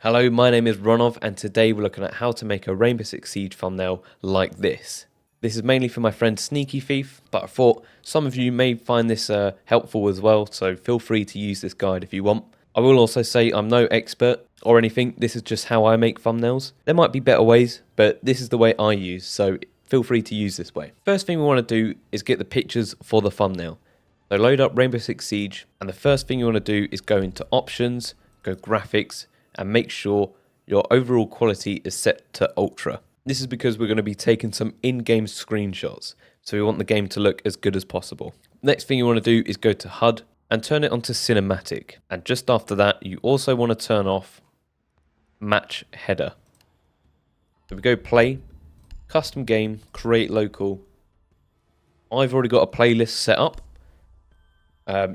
Hello, my name is Ronov, and today we're looking at how to make a Rainbow Six Siege thumbnail like this. This is mainly for my friend Sneaky Thief, but I thought some of you may find this helpful as well, so feel free to use this guide if you want. I will also say I'm no expert or anything, this is just how I make thumbnails. There might be better ways, but this is the way I use, so feel free to use this way. First thing we want to do is get the pictures for the thumbnail. So load up Rainbow Six Siege, and the first thing you want to do is go into Options, go Graphics, and make sure your overall quality is set to ultra. This is because we're going to be taking some in-game screenshots, so we want the game to look as good as possible. Next thing you want to do is go to HUD and turn it onto cinematic, and just after that you also want to turn off match header. So we go play, custom game, create local. I've already got a playlist set up.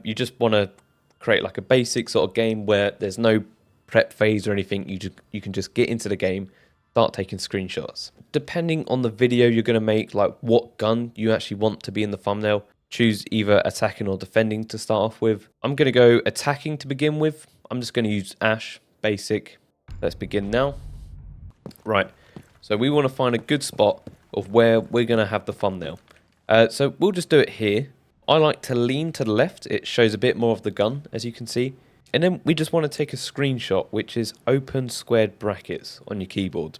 You just want to create like a basic sort of game where there's no prep phase or anything. You can just get into the game, start taking screenshots. Depending on the video you're going to make, like what gun you actually want to be in the thumbnail, choose either attacking or defending to start off with. I'm going to go attacking to begin with. I'm just going to use Ash basic. Let's begin now. Right, so we want to find a good spot of where we're going to have the thumbnail. So we'll just do it here. I like to lean to the left. It shows a bit more of the gun, as you can see. And then we just want to take a screenshot, which is open squared brackets on your keyboard.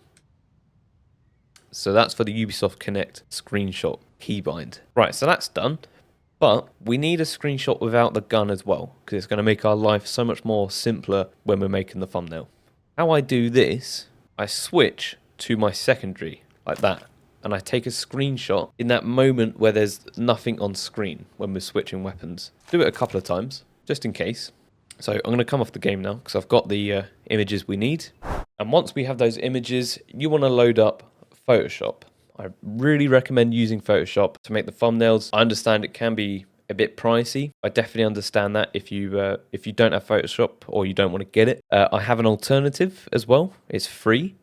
So that's for the Ubisoft Connect screenshot keybind. Right, so that's done. But we need a screenshot without the gun as well, because it's going to make our life so much more simpler when we're making the thumbnail. How I do this, I switch to my secondary, like that. And I take a screenshot in that moment where there's nothing on screen when we're switching weapons. Do it a couple of times, just in case. So I'm going to come off the game now because I've got the images we need. And once we have those images, you want to load up Photoshop. I really recommend using Photoshop to make the thumbnails. I understand it can be a bit pricey. I definitely understand that if you don't have Photoshop or you don't want to get it. I have an alternative as well. It's free.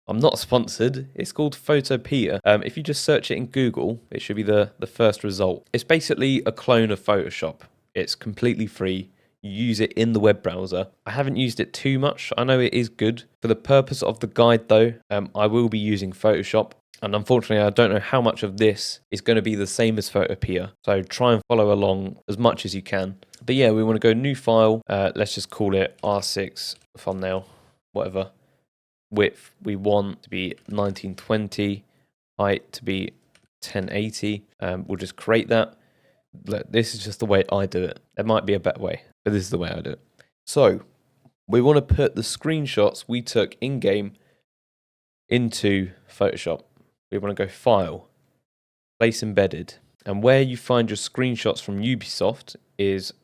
I'm not sponsored. It's called Photopea. If you just search it in Google, it should be the first result. It's basically a clone of Photoshop. It's completely free. You use it in the web browser. I haven't used it too much. I know it is good. For the purpose of the guide though, I will be using Photoshop. And unfortunately, I don't know how much of this is going to be the same as Photopea. So try and follow along as much as you can. But yeah, we want to go new file. Let's just call it R6 thumbnail, whatever. Width we want to be 1920. Height to be 1080. We'll just create that. Look, this is just the way I do it. There might be a better way, but this is the way I do it. So we want to put the screenshots we took in-game into Photoshop. We want to go File, Place Embedded. And where you find your screenshots from Ubisoft is,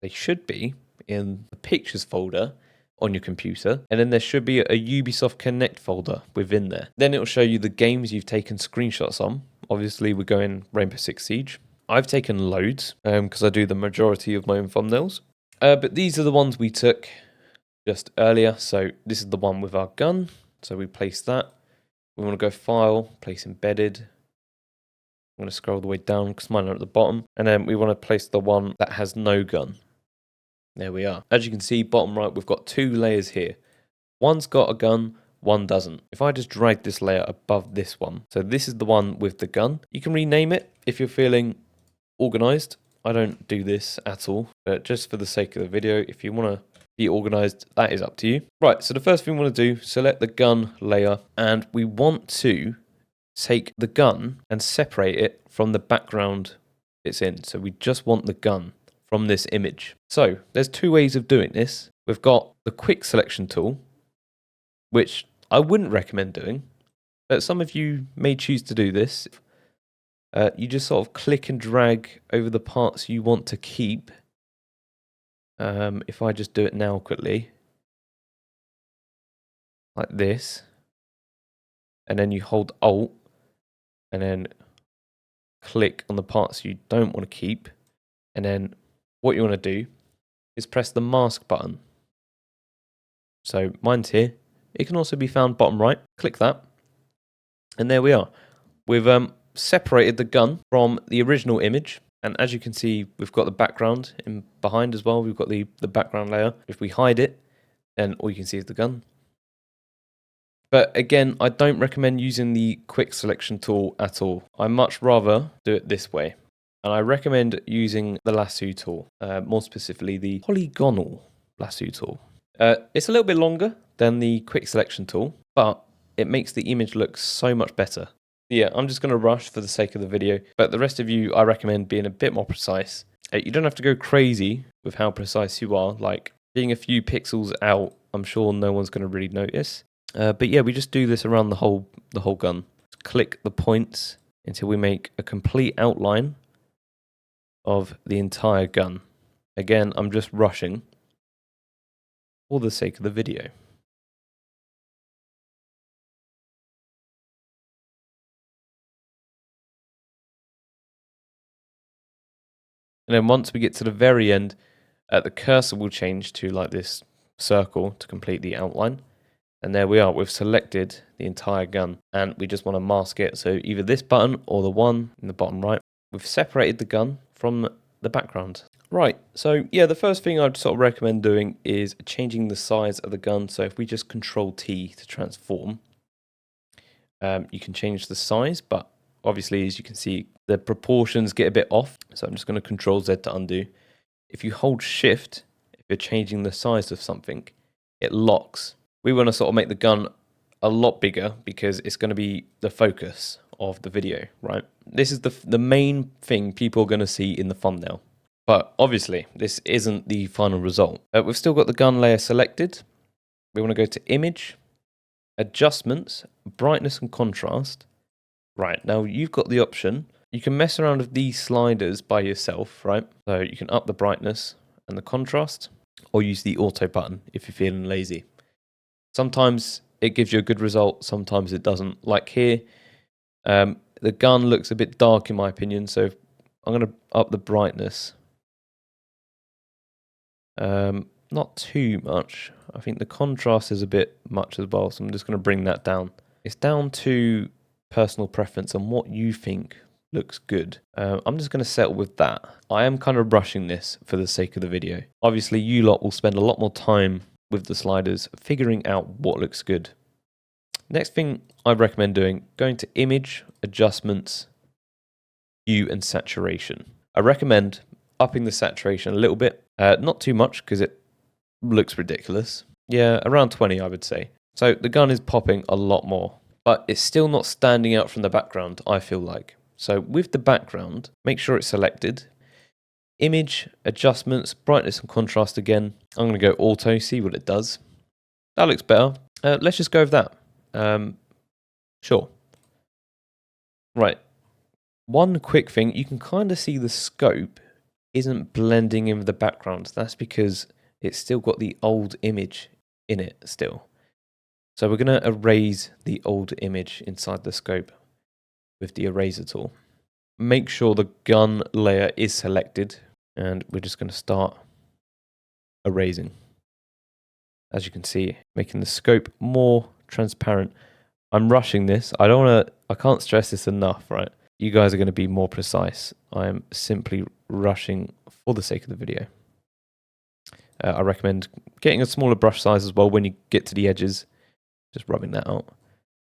they should be in the Pictures folder on your computer. And then there should be a Ubisoft Connect folder within there. Then it will show you the games you've taken screenshots on. Obviously, we're going Rainbow Six Siege. I've taken loads because I do the majority of my own thumbnails. But these are the ones we took just earlier. So this is the one with our gun. So we place that. We want to go File, Place Embedded. I'm going to scroll the way down because mine are at the bottom. And then we want to place the one that has no gun. There we are. As you can see, bottom right, we've got two layers here. One's got a gun, one doesn't. If I just drag this layer above this one, so this is the one with the gun. You can rename it if you're feeling organized. I don't do this at all, but just for the sake of the video, if you want to be organized, that is up to you. Right, so the first thing we want to do, select the gun layer, and we want to take the gun and separate it from the background it's in. So we just want the gun from this image. So there's two ways of doing this. We've got the quick selection tool, which I wouldn't recommend doing, but some of you may choose to do this. You just sort of click and drag over the parts you want to keep. If I just do it now quickly, like this, and then you hold Alt, and then click on the parts you don't want to keep, and then what you want to do is press the mask button. So mine's here. It can also be found bottom right. Click that, and there we are. We've separated the gun from the original image, and as you can see, we've got the background in behind as well. We've got the background layer. If we hide it, then all you can see is the gun. But again, I don't recommend using the quick selection tool at all. I much rather do it this way. And I recommend using the lasso tool, more specifically the polygonal lasso tool. It's a little bit longer than the quick selection tool, but it makes the image look so much better. Yeah, I'm just going to rush for the sake of the video, but the rest of you, I recommend being a bit more precise. You don't have to go crazy with how precise you are, like being a few pixels out, I'm sure no one's going to really notice. But yeah, we just do this around the whole gun. Just click the points until we make a complete outline of the entire gun. Again, I'm just rushing for the sake of the video. And then once we get to the very end, the cursor will change to like this circle to complete the outline. And there we are, we've selected the entire gun and we just want to mask it. So either this button or the one in the bottom right. We've separated the gun from the background. Right, so yeah, the first thing I'd sort of recommend doing is changing the size of the gun. So if we just Control T to transform, you can change the size, but obviously as you can see, the proportions get a bit off. So I'm just going to Control Z to undo. If you hold Shift, if you're changing the size of something, it locks. We want to sort of make the gun a lot bigger because it's going to be the focus of the video, right? This is the main thing people are going to see in the thumbnail. But obviously, this isn't the final result. We've still got the gun layer selected. We want to go to Image, Adjustments, Brightness and Contrast. Right, now you've got the option. You can mess around with these sliders by yourself, right? So you can up the brightness and the contrast, or use the auto button if you're feeling lazy. Sometimes it gives you a good result, sometimes it doesn't. Like here, the gun looks a bit dark in my opinion, so I'm going to up the brightness. Not too much. I think the contrast is a bit much as well, so I'm just going to bring that down. It's down to personal preference and what you think looks good. I'm just going to settle with that. I am kind of rushing this for the sake of the video. Obviously, you lot will spend a lot more time with the sliders, figuring out what looks good. Next thing I recommend doing, going to Image, Adjustments, Hue and Saturation. I recommend upping the saturation a little bit, not too much because it looks ridiculous. Yeah, around 20 I would say. So the gun is popping a lot more, but it's still not standing out from the background, I feel like. So with the background, make sure it's selected. Image, Adjustments, Brightness and Contrast again. I'm going to go Auto, see what it does. That looks better. Let's just go with that. Sure. Right. One quick thing, you can kind of see the scope isn't blending in with the background. That's because it's still got the old image in it still. So we're going to erase the old image inside the scope with the eraser tool. Make sure the gun layer is selected, and we're just going to start erasing. As you can see, making the scope more transparent. I'm rushing this. I can't stress this enough, right? You guys are going to be more precise. I am simply rushing for the sake of the video. I recommend getting a smaller brush size as well when you get to the edges. Just rubbing that out.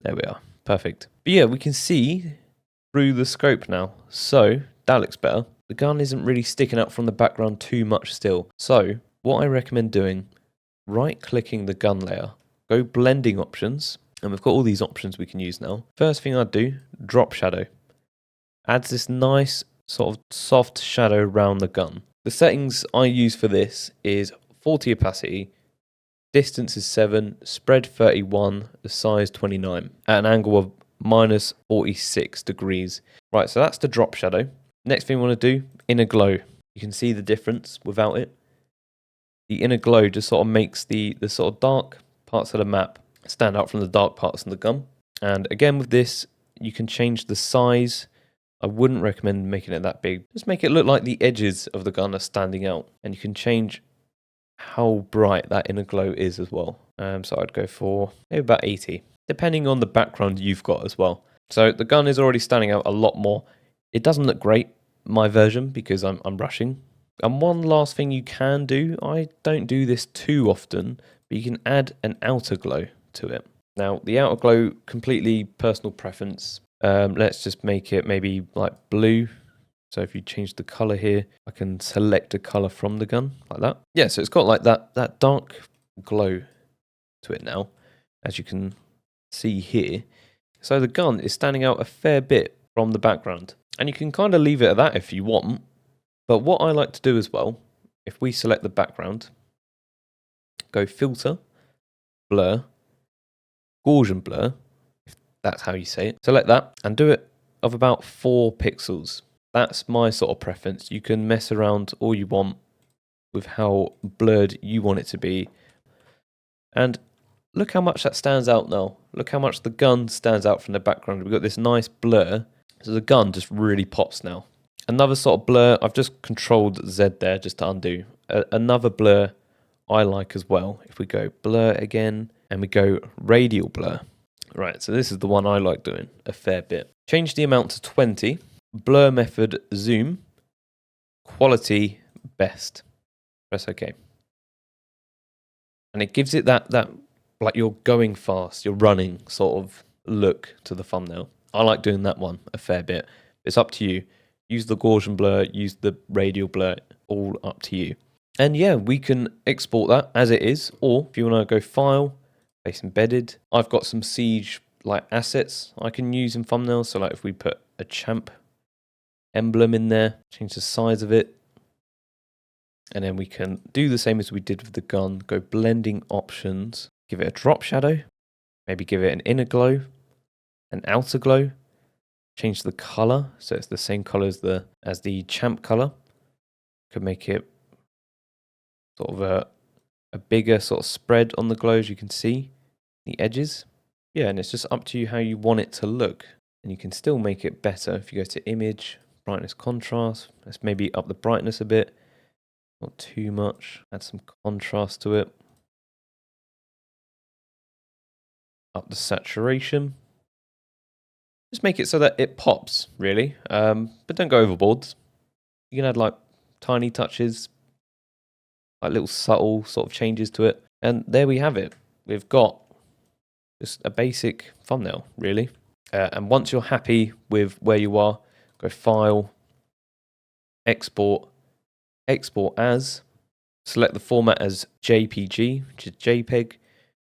There we are. Perfect. But yeah, we can see through the scope now. So that looks better. The gun isn't really sticking out from the background too much still. So what I recommend doing, right-clicking the gun layer, go blending options, and we've got all these options we can use now. First thing I'd do, drop shadow. Adds this nice sort of soft shadow around the gun. The settings I use for this is 40 opacity, distance is 7, spread 31, the size 29, at an angle of minus 46 degrees. Right, so that's the drop shadow. Next thing we want to do, inner glow. You can see the difference without it. The inner glow just sort of makes the sort of dark parts of the map stand out from the dark parts of the gun. And again with this, you can change the size. I wouldn't recommend making it that big. Just make it look like the edges of the gun are standing out. And you can change how bright that inner glow is as well. So I'd go for maybe about 80, depending on the background you've got as well. So the gun is already standing out a lot more. It doesn't look great, my version, because I'm rushing. And one last thing you can do, I don't do this too often but you can add an outer glow to it. Now, the outer glow, completely personal preference. Let's just make it maybe like blue. So if you change the color here, I can select a color from the gun like that. Yeah, so it's got like that dark glow to it now, as you can see here. So the gun is standing out a fair bit from the background. And you can kind of leave it at that if you want. But what I like to do as well, if we select the background, go filter, blur, Gaussian blur, if that's how you say it. Select that and do it of about 4 pixels. That's my sort of preference. You can mess around all you want with how blurred you want it to be. And look how much that stands out now. Look how much the gun stands out from the background. We've got this nice blur. So the gun just really pops now. Another sort of blur, I've just controlled Z there just to undo. Another blur I like as well. If we go blur again and we go radial blur. Right, so this is the one I like doing a fair bit. Change the amount to 20. Blur method zoom. Quality best. Press OK. And it gives it that like you're going fast, you're running sort of look to the thumbnail. I like doing that one a fair bit. It's up to you. Use the Gaussian blur, use the radial blur, all up to you. And yeah, we can export that as it is, or if you want to go file, base embedded. I've got some Siege like assets I can use in thumbnails. So like if we put a champ emblem in there, change the size of it, and then we can do the same as we did with the gun, go blending options, give it a drop shadow, maybe give it an inner glow, an outer glow, change the color so it's the same color as the champ color. Could make it sort of a bigger sort of spread on the glow, as you can see the edges. Yeah, and it's just up to you how you want it to look, and you can still make it better if you go to image, brightness, contrast. Let's maybe up the brightness a bit, not too much, add some contrast to it, up the saturation. Just make it so that it pops, really, but don't go overboard. You can add like tiny touches, like little subtle sort of changes to it, and there we have it. We've got just a basic thumbnail, really. And once you're happy with where you are, go File, Export, Export As, select the format as JPG, which is JPEG.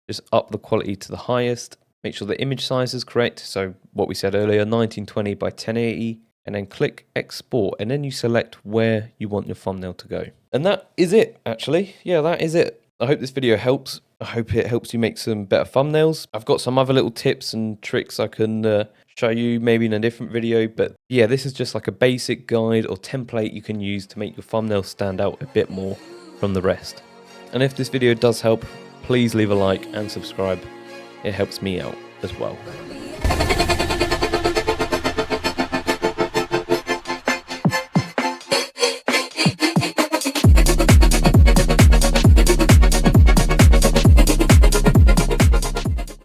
Just up the quality to the highest. Make sure the image size is correct. So what we said earlier, 1920 by 1080. And then click Export. And then you select where you want your thumbnail to go. And that is it, actually. Yeah, that is it. I hope this video helps. I hope it helps you make some better thumbnails. I've got some other little tips and tricks I can show you maybe in a different video. But yeah, this is just like a basic guide or template you can use to make your thumbnail stand out a bit more from the rest. And if this video does help, please leave a like and subscribe. It helps me out as well.